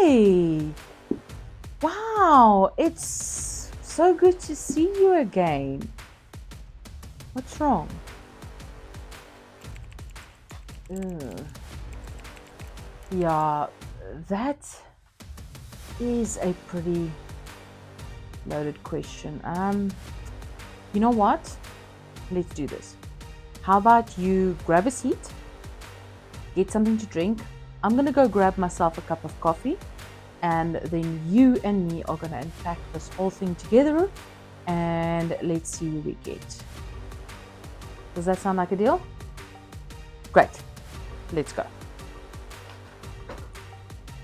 Hi! Wow, it's so good to see you again. What's wrong? Ugh. Yeah, that is a pretty loaded question. You know what? Let's do this. How about you grab a seat, get something to drink. I'm gonna go grab myself a cup of coffee, and then you and me are gonna unpack this whole thing together, and let's see where we get. Does that sound like a deal? Great. Let's go.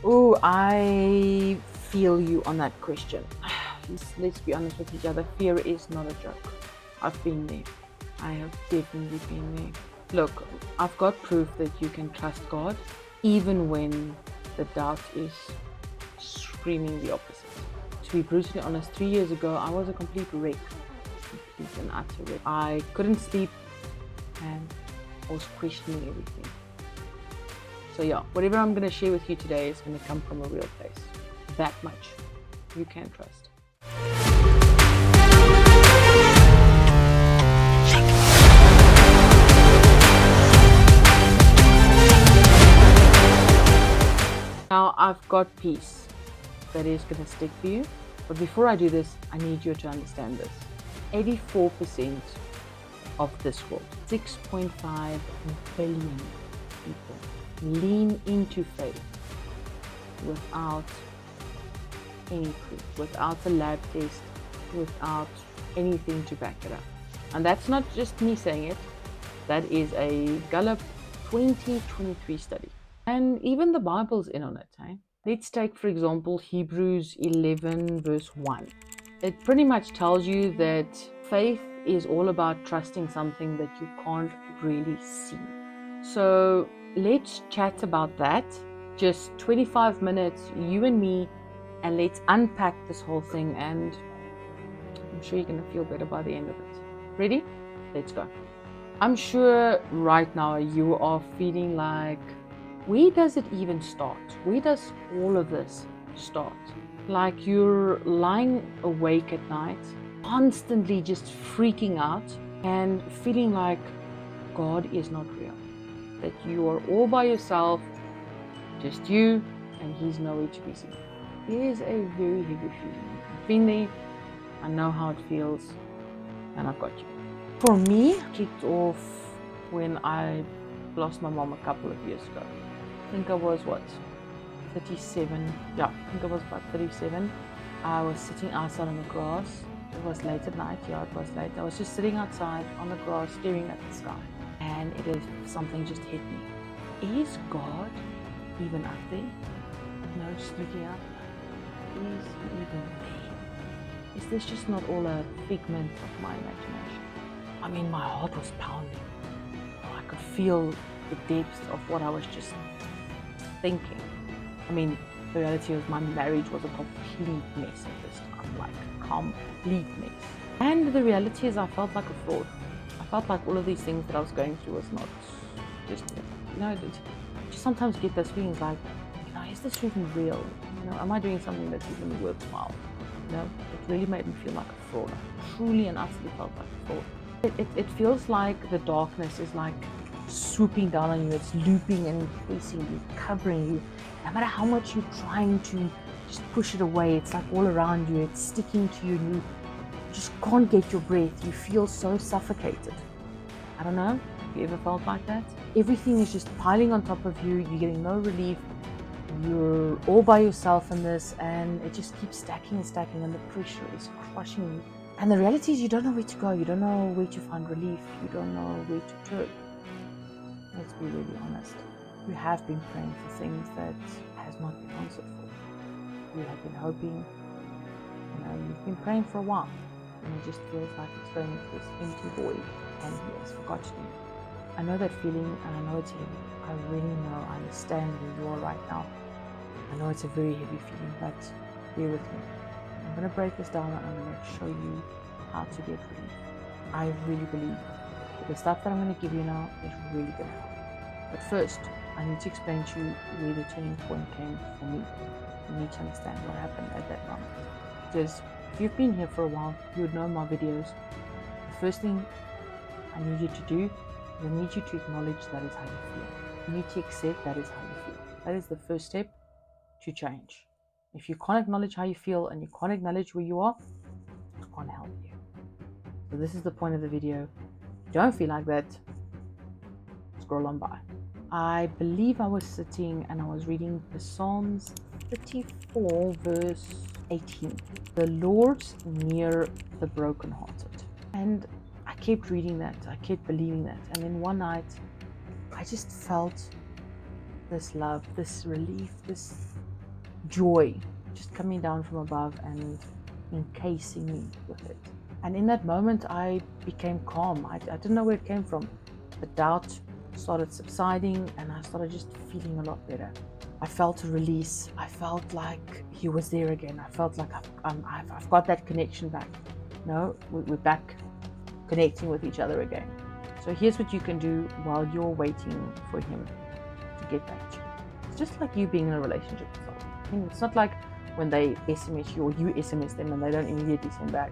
Oh, I feel you on that question. Let's be honest with each other. Fear is not a joke. I've been there. I have definitely been there. Look, I've got proof that you can trust God even when the doubt is screaming the opposite. To be brutally honest, 3 years ago, I was a complete wreck. Complete and utter wreck. I couldn't sleep and I was questioning everything. So yeah, whatever I'm going to share with you today is going to come from a real place. That much you can trust. Now I've got peace that is going to stick for you. But before I do this, I need you to understand this. 84% of this world, 6.5 billion people, lean into faith without any proof, without a lab test, without anything to back it up. And that's not just me saying it. That is a Gallup 2023 study. And even the Bible's in on it. Let's take, for example, Hebrews 11 verse 1. It pretty much tells you that faith is all about trusting something that you can't really see. So let's chat about that. Just 25 minutes, you and me, and let's unpack this whole thing, and I'm sure you're going to feel better by the end of it. Ready? Let's go. I'm sure right now you are feeling like, where does it even start? Where does all of this start? Like you're lying awake at night, constantly just freaking out and feeling like God is not real. That you are all by yourself, just you, and He's nowhere to be seen. It is a very heavy feeling. I've been there, I know how it feels, and I've got you. For me, it kicked off when I lost my mom a couple of years ago. I think I was 37. Yeah, I think I was about 37. I was sitting outside on the grass. It was late at night. Yeah, it was late. I was just sitting outside on the grass staring at the sky, and something just hit me. Is God even up there? No, just looking up. Is He even there? Is this just not all a figment of my imagination? I mean, my heart was pounding. I could feel the depths of what I was just thinking. I mean, the reality was my marriage was a complete mess at this time, like complete mess. And the reality is I felt like a fraud. I felt like all of these things that I was going through was not just, just sometimes get those feelings like, is this even real? Am I doing something that's even worthwhile? It really made me feel like a fraud. I truly and utterly felt like a fraud. It feels like the darkness is like swooping down on you. It's looping and facing you, covering you. No matter how much you're trying to just push it away, it's like all around you. It's sticking to you, and you just can't get your breath. You feel so suffocated. I don't know if you ever felt like that. Everything is just piling on top of you. You're getting no relief. You're all by yourself in this, and it just keeps stacking and stacking, and the pressure is crushing you. And the reality is you don't know where to go. You don't know where to find relief. You don't know where to turn. Let's be really honest. You have been praying for things that has not been answered for. You have been hoping. You've been praying for a while, and it just feels like it's going into this empty void, and He has forgotten you. I know that feeling, and I know it's heavy. I really know. I understand where you are right now. I know it's a very heavy feeling, but bear with me. I'm going to break this down, and I'm going to show you how to get relief. I really believe that the stuff that I'm going to give you now is really going to help. But first, I need to explain to you where the turning point came for me. You need to understand what happened at that moment. Because if you've been here for a while, you would know my videos. The first thing I need you to do is I need you to acknowledge that is how you feel. You need to accept that is how you feel. That is the first step to change. If you can't acknowledge how you feel and you can't acknowledge where you are, I can't help you. So this is the point of the video. If you don't feel like that, scroll on by. I believe I was sitting and I was reading the Psalms 34 verse 18. The Lord's near the brokenhearted. And I kept reading that. I kept believing that. And then one night, I just felt this love, this relief, this joy just coming down from above and encasing me with it. And in that moment, I became calm. I didn't know where it came from. The doubt started subsiding and I started just feeling a lot better. I felt a release. I felt like he was there again. I felt like I've got that connection back. No, we're back connecting with each other again. So here's what you can do while you're waiting for him to get back to you. It's just like you being in a relationship with someone. I mean, it's not like when they SMS you or you SMS them and they don't immediately send back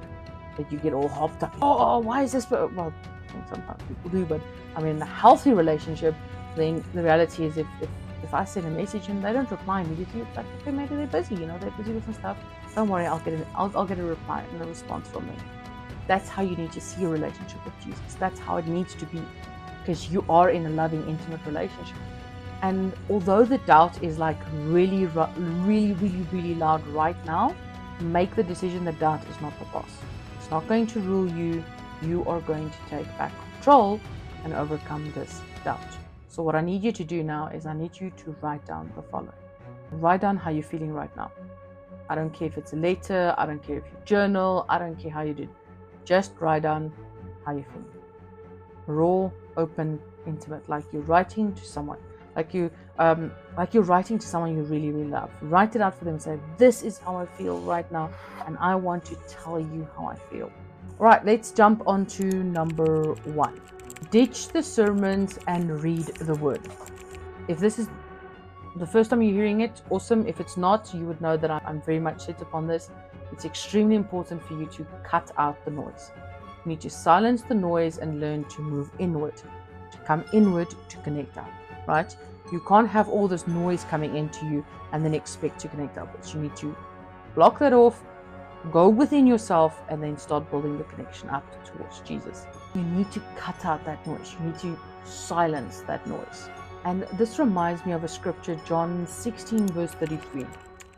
that you get all hopped up. Oh, why is this? Well, I think sometimes people do, but I mean, in a healthy relationship, then the reality is if I send a message and they don't reply immediately, it's like, okay, maybe they're busy, they're busy with some stuff. Don't worry, I'll get a reply and a response from them. That's how you need to see your relationship with Jesus. That's how it needs to be, because you are in a loving, intimate relationship. And although the doubt is like really, really, really, really loud right now, make the decision that doubt is not the boss. It's not going to rule you. You are going to take back control and overcome this doubt. So what I need you to do now is I need you to write down the following. Write down how you're feeling right now. I don't care if it's a letter. I don't care if you journal. I don't care how you do it. Just write down how you're feeling. Raw, open, intimate, like you're writing to someone. Like you're writing to someone you really, really love. Write it out for them and say, this is how I feel right now, and I want to tell you how I feel. All right, let's jump on to number 1. Ditch the sermons and read the word. If this is the first time you're hearing it, awesome. If it's not, you would know that I'm very much set upon this. It's extremely important for you to cut out the noise. You need to silence the noise and learn to move inward, to come inward, to connect out, right? You can't have all this noise coming into you and then expect to connect upwards. You need to block that off, go within yourself, and then start building the connection up towards Jesus. You need to cut out that noise. You need to silence that noise. And this reminds me of a scripture, John 16 verse 33.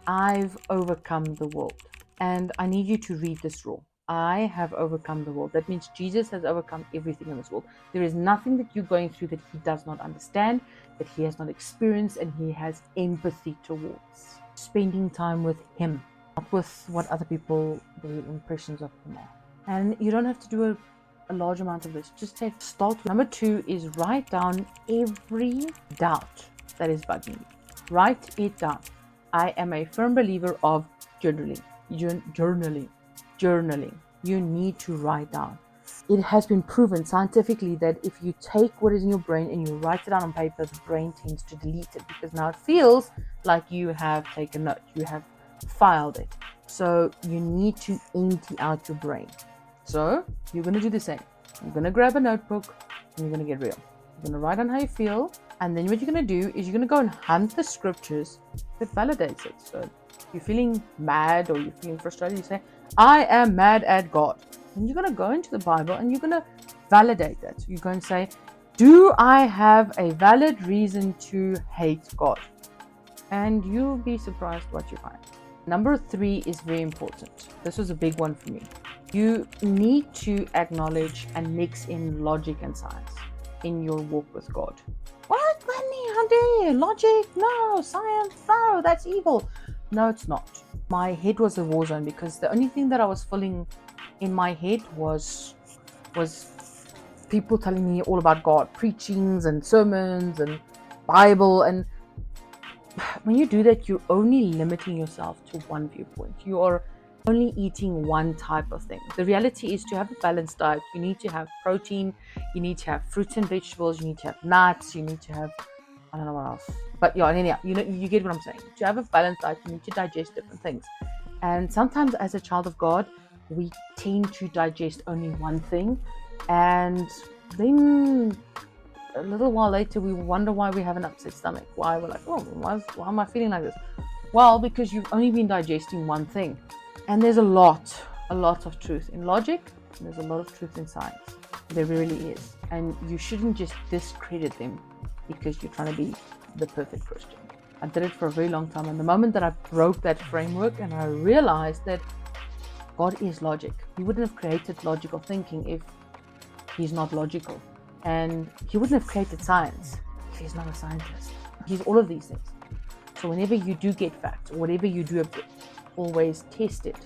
I've overcome the world. And I need you to read this raw. I have overcome the world. That means Jesus has overcome everything in this world. There is nothing that you're going through that he does not understand, that he has not experienced, and he has empathy towards. Spending time with him, not with what other people, their impressions of him are. And you don't have to do a large amount of this. Just start. Number 2 is write down every doubt that is bugging you. Write it down. I am a firm believer of journaling. Journaling. You need to write down. It has been proven scientifically that if you take what is in your brain and you write it down on paper, the brain tends to delete it because now it feels like you have taken note, you have filed it. So you need to empty out your brain. So you're going to do the same. You're going to grab a notebook and you're going to get real. You're going to write down how you feel. And then what you're going to do is you're going to go and hunt the scriptures that validates it. So if you're feeling mad or you're feeling frustrated, you say, I am mad at God. And you're going to go into the Bible and you're going to validate that. You're going to say, do I have a valid reason to hate God? And you'll be surprised what you find. Number 3 is very important. This was a big one for me. You need to acknowledge and mix in logic and science in your walk with God. What, Manny? How dare you? Logic? No. Science? No. That's evil. No, it's not. My head was a war zone because the only thing that I was filling in my head was people telling me all about God, preachings and sermons and Bible. And when you do that, you're only limiting yourself to one viewpoint. You are only eating one type of thing. The reality is to have a balanced diet, you need to have protein, you need to have fruits and vegetables, you need to have nuts, you need to have I don't know what else. But yeah, anyhow, you get what I'm saying. To have a balanced diet, you need to digest different things. And sometimes as a child of God, we tend to digest only one thing. And then a little while later, we wonder why we have an upset stomach. Why we're like, oh, why am I feeling like this? Well, because you've only been digesting one thing. And there's a lot of truth in logic. And there's a lot of truth in science. There really is. And you shouldn't just discredit them because you're trying to be the perfect Christian. I did it for a very long time. And the moment that I broke that framework and I realized that God is logic. He wouldn't have created logical thinking if he's not logical. And he wouldn't have created science if he's not a scientist. He's all of these things. So whenever you do get facts, or whatever you do, always test it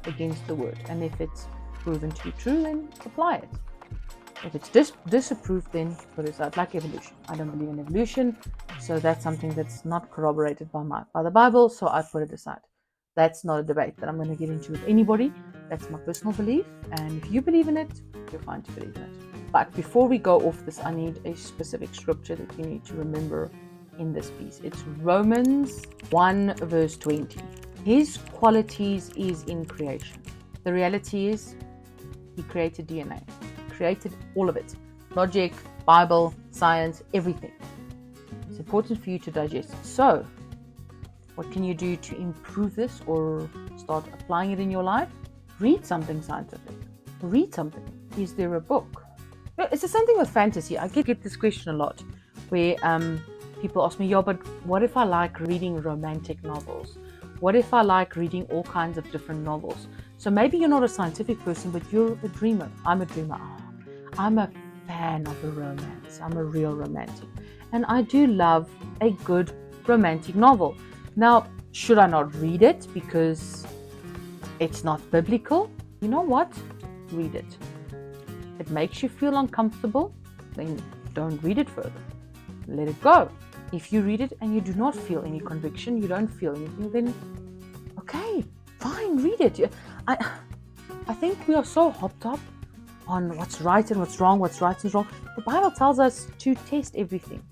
against the word. And if it's proven to be true, then apply it. If it's disapproved, then put it aside, like evolution. I don't believe in evolution, so that's something that's not corroborated by the Bible, so I put it aside. That's not a debate that I'm going to get into with anybody. That's my personal belief, and if you believe in it, you're fine to believe in it. But before we go off this, I need a specific scripture that you need to remember in this piece. It's Romans 1 verse 20. His qualities is in creation. The reality is he created DNA. Created all of it. Logic, Bible, science, everything. It's important for you to digest it. So, what can you do to improve this or start applying it in your life? Read something scientific. Read something. Is there a book? It's the same thing with fantasy. I get this question a lot where people ask me, yeah, but what if I like reading romantic novels? What if I like reading all kinds of different novels? So maybe you're not a scientific person, but you're a dreamer. I'm a dreamer. I'm a fan of the romance. I'm a real romantic. And I do love a good romantic novel. Now, should I not read it because it's not biblical? You know what? Read it. It makes you feel uncomfortable, then don't read it further. Let it go. If you read it and you do not feel any conviction, you don't feel anything, then okay, fine, read it. I think we are so hopped up on what's right and what's wrong, what's right and wrong. The Bible tells us to test everything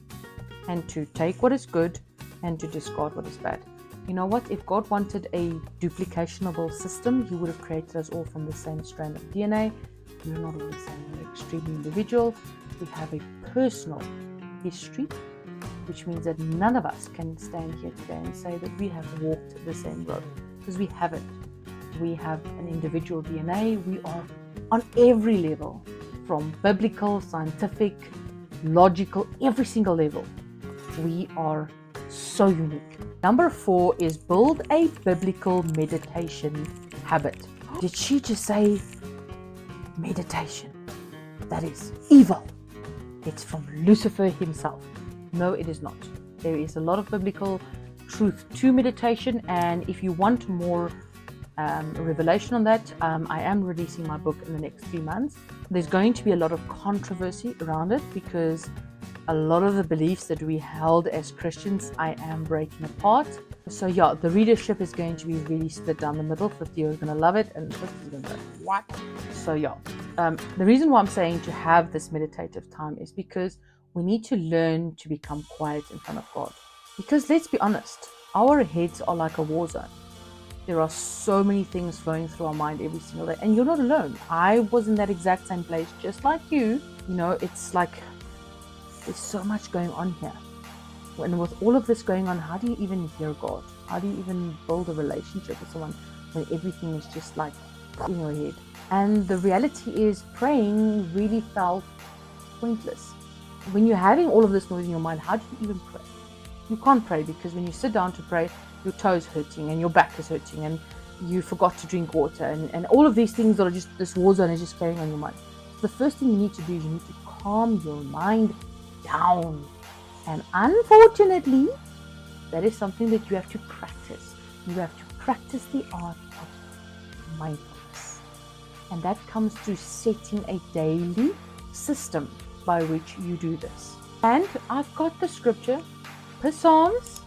and to take what is good and to discard what is bad. You know what? If God wanted a duplicationable system, he would have created us all from the same strand of DNA. We're not all the same. We're extremely individual. We have a personal history, which means that none of us can stand here today and say that we have walked the same road, because we haven't. We have an individual DNA. We are on every level, from biblical, scientific, logical, every single level. We are so unique. Number 4 is build a biblical meditation habit. Did she just say meditation? That is evil. It's from Lucifer himself. No, it is not. There is a lot of biblical truth to meditation, and if you want more revelation on that, I am releasing my book in the next 3 months. There's going to be a lot of controversy around it because a lot of the beliefs that we held as Christians, I am breaking apart. So yeah, the readership is going to be really split down the middle. 50 are going to love it and 50 are going to be like, what? So yeah, the reason why I'm saying to have this meditative time is because we need to learn to become quiet in front of God. Because let's be honest, our heads are like a war zone. There are so many things flowing through our mind every single day, and you're not alone. I was in that exact same place, just like you. You know, it's like there's so much going on here. And with all of this going on, how do you even hear God? How do you even build a relationship with someone when everything is just like in your head? And the reality is, praying really felt pointless. When you're having all of this noise in your mind, how do you even pray? You can't pray because when you sit down to pray, your toes hurting and your back is hurting and you forgot to drink water and all of these things that are just, this war zone is just carrying on your mind. The first thing you need to do is you need to calm your mind down. And unfortunately, that is something that you have to practice. You have to practice the art of mindfulness. And that comes through setting a daily system by which you do this. And I've got the scripture, Psalms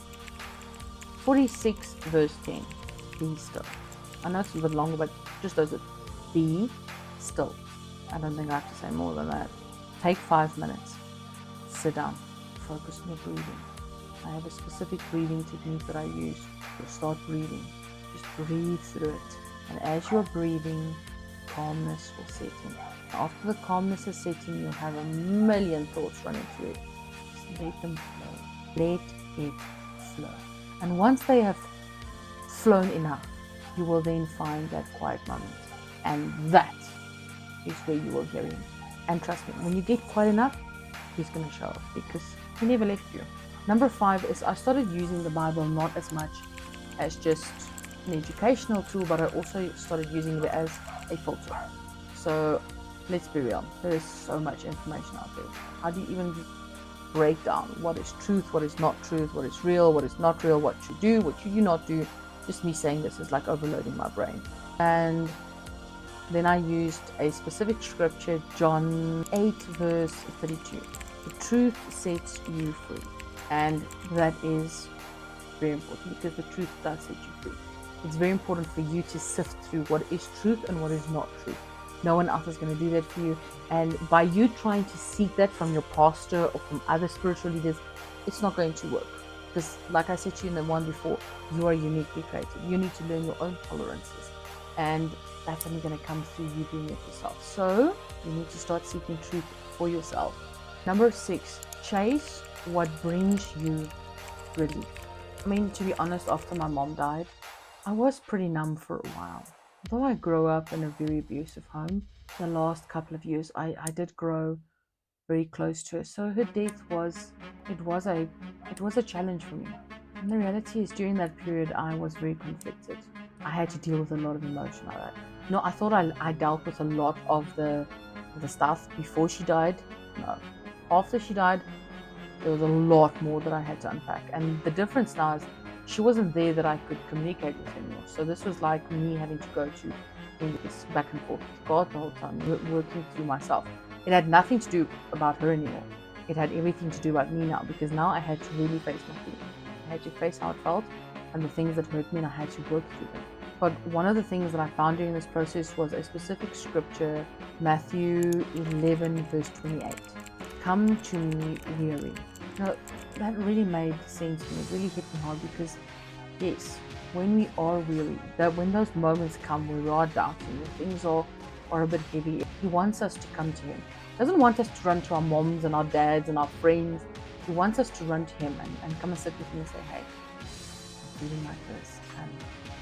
46 verse 10. Be still. I know it's a little bit longer, but just those words. Be still. I don't think I have to say more than that. Take 5 minutes. Sit down. Focus on your breathing. I have a specific breathing technique that I use. You'll start breathing. Just breathe through it. And as you're breathing, calmness will set in. After the calmness is setting, you'll have a million thoughts running through it. Just let them flow. Let it flow. And once they have flown enough, you will then find that quiet moment. And that is where you will hear him. And trust me, when you get quiet enough, he's going to show up because he never left you. Number 5 is I started using the Bible not as much as just an educational tool, but I also started using it as a filter. So let's be real, there is so much information out there. How do you even break down what is truth, what is not truth, what is real, what is not real, what you do, what you do not do? Just me saying this is like overloading my brain. And then I used a specific scripture, John 8 verse 32. The truth sets you free. And that is very important because the truth does set you free. It's very important for you to sift through what is truth and what is not truth. No one else is going to do that for you. And by you trying to seek that from your pastor or from other spiritual leaders, it's not going to work. Because like I said to you in the one before, you are uniquely created. You need to learn your own tolerances. And that's only going to come through you doing it yourself. So you need to start seeking truth for yourself. Number 6, chase what brings you relief. I mean, to be honest, after my mom died, I was pretty numb for a while. Although I grew up in a very abusive home, the last couple of years I did grow very close to her. So her death was a challenge for me. And the reality is during that period I was very conflicted. I had to deal with a lot of emotion like that. I thought I dealt with a lot of the stuff before she died. No. After she died, there was a lot more that I had to unpack. And the difference now is she wasn't there that I could communicate with anymore. So this was like me having to go to this back and forth with God the whole time, working through myself. It had nothing to do about her anymore. It had everything to do about me now, because now I had to really face my feelings. I had to face how it felt and the things that hurt me, and I had to work through them. But one of the things that I found during this process was a specific scripture, Matthew 11 verse 28. Come to me weary. Now, that really made sense to me. It really hit me hard because, yes, when we are weary, that when those moments come where we are doubting, when things are a bit heavy, he wants us to come to him. He doesn't want us to run to our moms and our dads and our friends. He wants us to run to him and come and sit with him and say, hey, I'm feeling like this and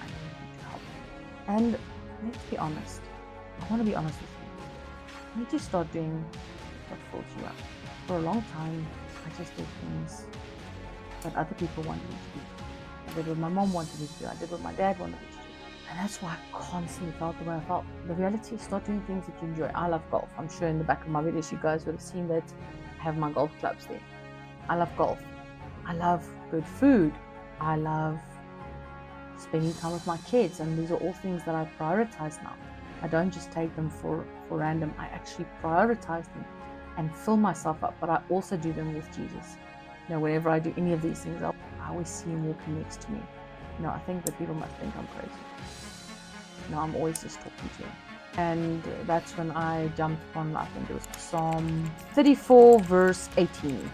I need you to help me. And let's be honest. I want to be honest with you. You need to start doing what fills you up. For a long time, I just did things that other people wanted me to do. I did what my mom wanted me to do. I did what my dad wanted me to do. And that's why I constantly felt the way I felt. The reality is start doing things that you enjoy. I love golf. I'm sure in the back of my videos you guys would have seen that I have my golf clubs there. I love golf. I love good food. I love spending time with my kids. And these are all things that I prioritize now. I don't just take them for random. I actually prioritize them and fill myself up, but I also do them with Jesus. Whenever I do any of these things, I always see him walking next to me. I think that people must think I'm crazy. I'm always just talking to him. And that's when I jumped on, I think it was Psalm 34 verse 18.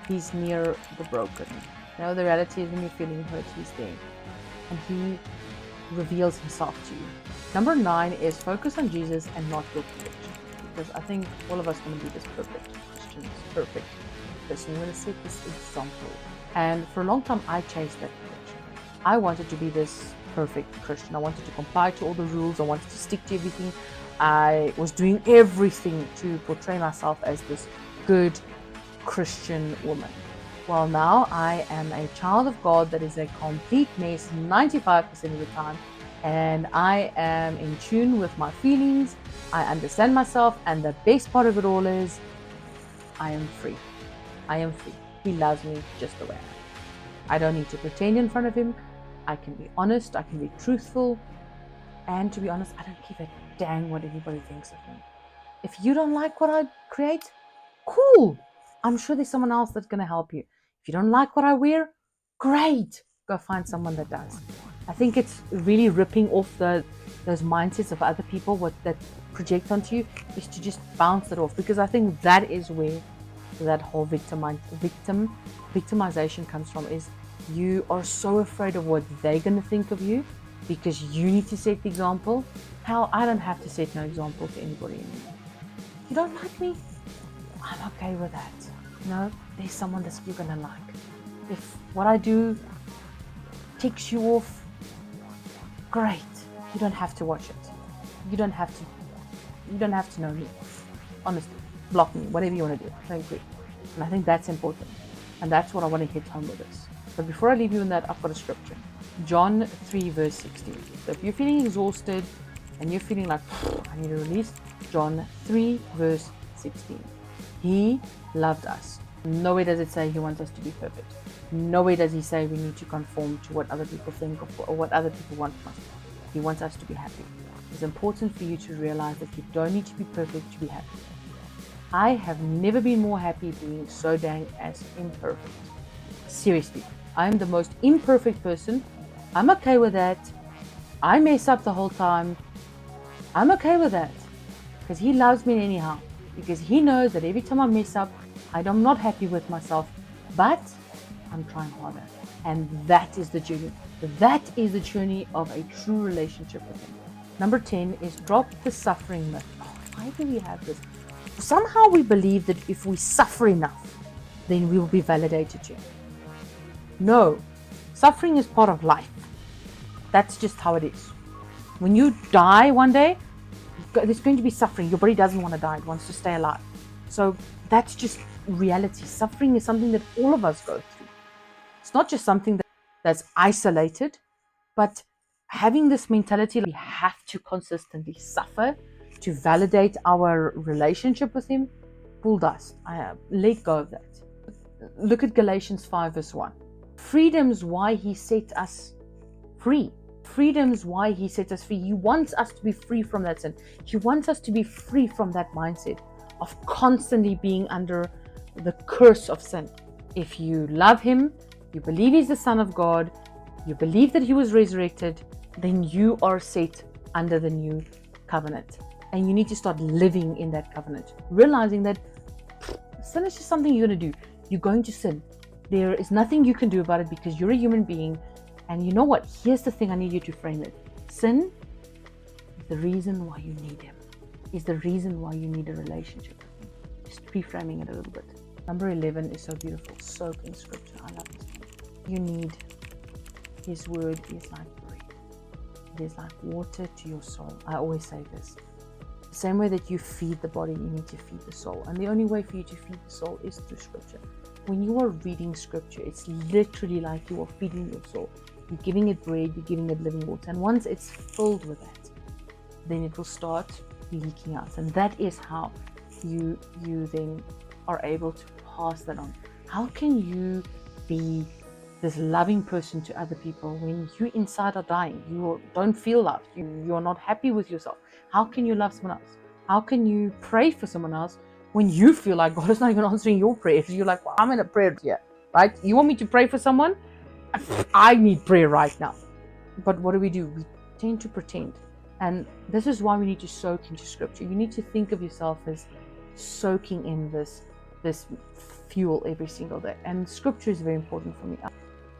He's near the broken. The reality is when you're feeling hurt, he's there. And he reveals himself to you. Number 9 is focus on Jesus and not your perfection. Because I think all of us want to be this perfect Christian, this perfect person. We want to set this example. And for a long time, I chased that perfection. I wanted to be this perfect Christian. I wanted to comply to all the rules. I wanted to stick to everything. I was doing everything to portray myself as this good Christian woman. Well, now I am a child of God that is a complete mess 95% of the time. And I am in tune with my feelings. I understand myself, and the best part of it all is I am free. I am free. He loves me just the way I am. I don't need to pretend in front of him. I can be honest. I can be truthful. And to be honest, I don't give a dang what anybody thinks of me. If you don't like what I create, cool. I'm sure there's someone else that's going to help you. If you don't like what I wear, great. Go find someone that does. I think it's really ripping off those mindsets of other people, what that project onto you, is to just bounce it off, because I think that is where that whole victimization comes from, is you are so afraid of what they're going to think of you because you need to set the example. Hell, I don't have to set no example to anybody anymore. You don't like me? I'm okay with that. No, there's someone that you're going to like. If what I do ticks you off, great. You don't have to watch it. You don't have to know me. Honestly, block me, whatever you want to do. I agree. And I think that's important. And that's what I want to hit home with this. But before I leave you in that, I've got a scripture. John 3 verse 16. So if you're feeling exhausted and you're feeling like, I need to release, John 3 verse 16. He loved us. Nowhere does it say he wants us to be perfect. Nowhere does he say we need to conform to what other people think or what other people want from us. He wants us to be happy. It's important for you to realize that you don't need to be perfect to be happy. I have never been more happy being so dang as imperfect. Seriously, I'm the most imperfect person. I'm okay with that. I mess up the whole time. I'm okay with that because he loves me anyhow. Because he knows that every time I mess up, I'm not happy with myself, but I'm trying harder. And that is the journey. That is the journey of a true relationship with him. Number 10 is drop the suffering myth. Why do we have this? Somehow we believe that if we suffer enough, then we will be validated too. No, suffering is part of life. That's just how it is. When you die one day, there's going to be suffering. Your body doesn't want to die. It wants to stay alive. So that's just reality. Suffering is something that all of us go through. It's not just something that's isolated, but having this mentality, we have to consistently suffer to validate our relationship with him. Pull dust. Let go of that. Look at Galatians 5 verse 1. Freedom's why he set us free. Freedom's why he set us free. He wants us to be free from that sin. He wants us to be free from that mindset of constantly being under the curse of sin. If you love him, you believe he's the Son of God, you believe that he was resurrected, then you are set under the new covenant. And you need to start living in that covenant. Realizing that sin is just something you're going to do. You're going to sin. There is nothing you can do about it because you're a human being. And you know what? Here's the thing I need you to frame it. Sin is the reason why you need him. Is the reason why you need a relationship with him. Just reframing it a little bit. Number 11 is so beautiful. Soak in scripture. I love this one. You need his word is like bread. It is like water to your soul. I always say this. The same way that you feed the body, you need to feed the soul. And the only way for you to feed the soul is through scripture. When you are reading scripture, it's literally like you are feeding your soul. You're giving it bread, you're giving it living water. And once it's filled with that, then it will start leaking out. And that is how you then are able to pass that on. How can you be this loving person to other people when you inside are dying? You don't feel loved. You're not happy with yourself. How can you love someone else? How can you pray for someone else when you feel like God is not even answering your prayers? You're like, well, I'm in a prayer here, right? You want me to pray for someone? I need prayer right now. But what do? We tend to pretend. And this is why we need to soak into scripture. You need to think of yourself as soaking in this fuel every single day. And scripture is very important for me.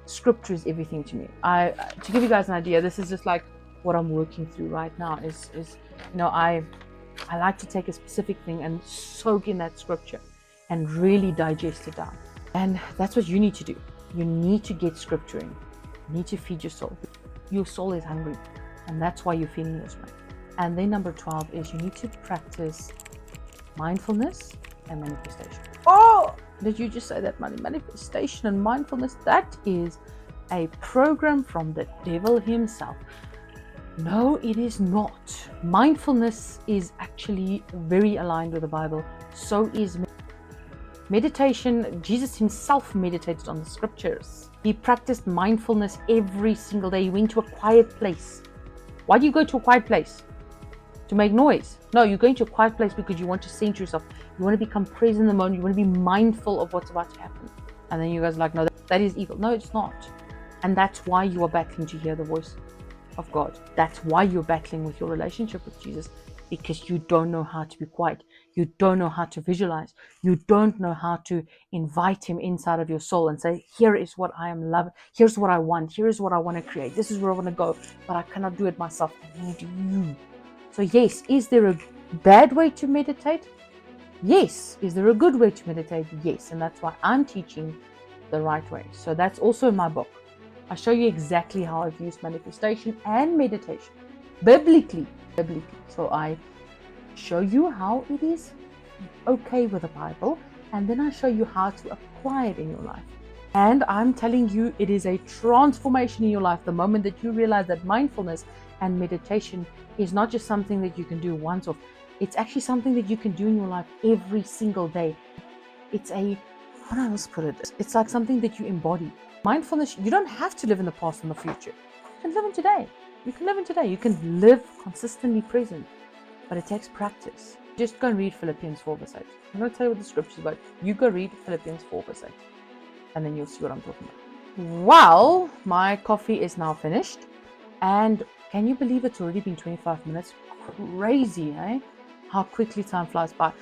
Scripture is everything to me. To give you guys an idea, this is just like what I'm working through right now is I like to take a specific thing and soak in that scripture and really digest it down. And that's what you need to do. You need to get scripture in. You need to feed your soul. Your soul is hungry, and that's why you're feeling this way. And then number 12 is you need to practice mindfulness and manifestation. Oh, did you just say that? Manifestation and mindfulness, that is a program from the devil himself. No, it is not. Mindfulness is actually very aligned with the Bible. So is meditation. Jesus himself meditated on the scriptures. He practiced mindfulness every single day. He went to a quiet place. Why do you go to a quiet place? To make noise? No, you're going to a quiet place because you want to center yourself. You want to become present in the moment. You want to be mindful of what's about to happen. And then you guys are like, no, that is evil. No, it's not. And that's why you are battling to hear the voice of God. That's why you're battling with your relationship with Jesus. because you don't know how to be quiet. You don't know how to visualize. You don't know how to invite him inside of your soul and say, here is what I am loving. Here's what I want. Here is what I want to create. This is where I want to go. But I cannot do it myself. I need you. So yes, is there a bad way to meditate? Yes. Is there a good way to meditate? Yes. And that's why I'm teaching the right way. So that's also in my book. I show you exactly how I've used manifestation and meditation biblically. So I show you how it is okay with the Bible, and then I show you how to apply it in your life. And I'm telling you, it is a transformation in your life the moment that you realize that mindfulness and meditation is not just something that you can do once off. It's actually something that you can do in your life every single day. It's how do I else put it? It's like something that you embody. Mindfulness, you don't have to live in the past and the future. You can live in today. You can live in today. You can live consistently present, but it takes practice. Just go and read Philippians 4 verse 8. I'm going to tell you what the scripture is about. You go read Philippians 4 verse 8, and then you'll see what I'm talking about. Well, my coffee is now finished, and can you believe it's already been 25 minutes? Crazy, eh? How quickly time flies by.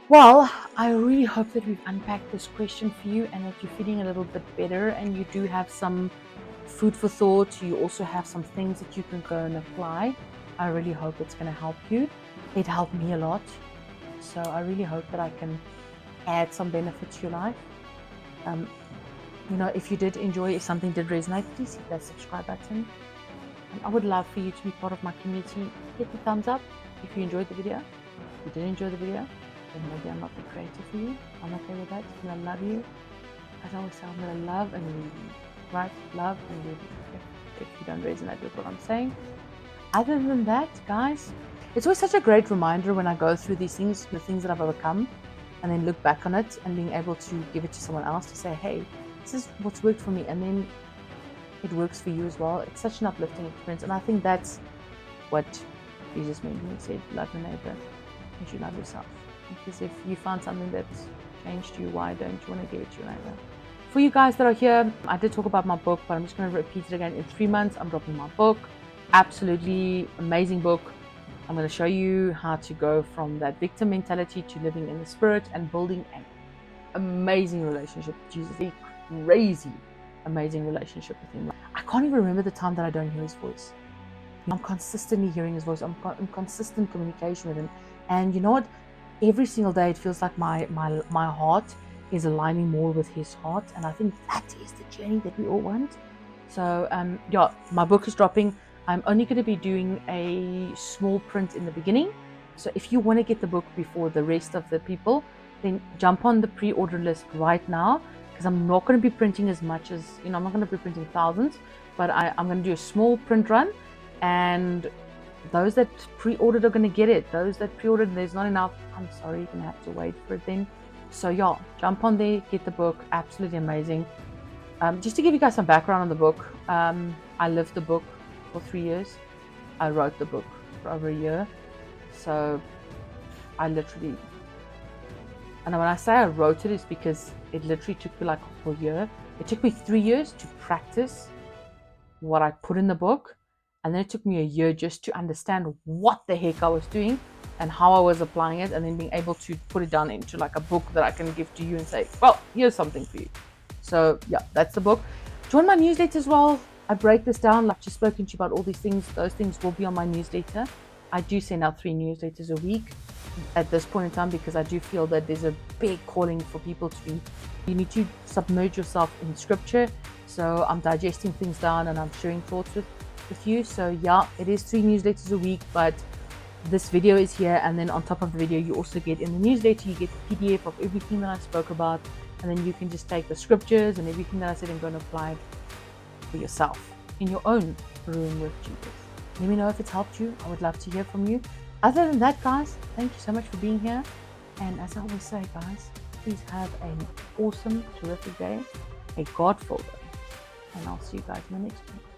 Well, I really hope that we've unpacked this question for you and that you're feeling a little bit better and you do have some food for thought. You also have some things that you can go and apply. I really hope it's going to help you. It helped me a lot. So I really hope that I can add some benefit to your life. If you did enjoy, if something did resonate, please hit that subscribe button. And I would love for you to be part of my community. Hit the thumbs up if you enjoyed the video. If you did enjoy the video, then maybe I'm not the creator for you. I'm okay with that. I'm going to love you. As I always say, I'm going to love and leave you. Right? Love and leave you. If you don't resonate with what I'm saying. Other than that, guys, it's always such a great reminder when I go through these things, the things that I've overcome, and then look back on it and being able to give it to someone else to say, hey, this is what's worked for me. And then it works for you as well. It's such an uplifting experience. And I think that's what Jesus meant when he said, love your neighbor as you love yourself. Because if you found something that's changed you, why don't you want to give it to your neighbor? For you guys that are here, I did talk about my book, but I'm just going to repeat it again. In 3 months, I'm dropping my book. Absolutely amazing book. I'm going to show you how to go from that victim mentality to living in the spirit and building an amazing relationship with Jesus. A crazy, amazing relationship with him. I can't even remember the time that I don't hear his voice. I'm consistently hearing his voice. I'm in consistent communication with him. And you know what? Every single day, it feels like my heart is aligning more with his heart. And I think that is the journey that we all want. So, my book is dropping. I'm only going to be doing a small print in the beginning. So if you want to get the book before the rest of the people, then jump on the pre-order list right now, because I'm not going to be printing as much as, I'm not going to be printing thousands, but I'm going to do a small print run, and those that pre-ordered are going to get it. Those that pre-ordered, there's not enough, I'm sorry, you're going to have to wait for it then. So jump on there, get the book. Absolutely amazing. Just to give you guys some background on the book, I lived the book for 3 years. I wrote the book for over a year. So I literally, and when I say I wrote it, it's because it literally took me like a whole year. It took me 3 years to practice what I put in the book. And then it took me a year just to understand what the heck I was doing and how I was applying it, and then being able to put it down into like a book that I can give to you and say, well, here's something for you. So that's the book. Join my newsletter as well. I break this down, like just spoken to you about all these things. Those things will be on my newsletter. I do send out 3 newsletters a week at this point in time, because I do feel that there's a big calling for people to you need to submerge yourself in scripture. So I'm digesting things down and I'm sharing thoughts with you. So it is 3 newsletters a week, but this video is here, and then on top of the video you also get in the newsletter, you get the PDF of everything that I spoke about, and then you can just take the scriptures and everything that I said and go and apply it for yourself in your own room with Jesus. Let me know if it's helped you. I would love to hear from you. Other than that, guys, thank you so much for being here. And as I always say, guys, please have an awesome, terrific day, a God-filled day. And I'll see you guys in the next one.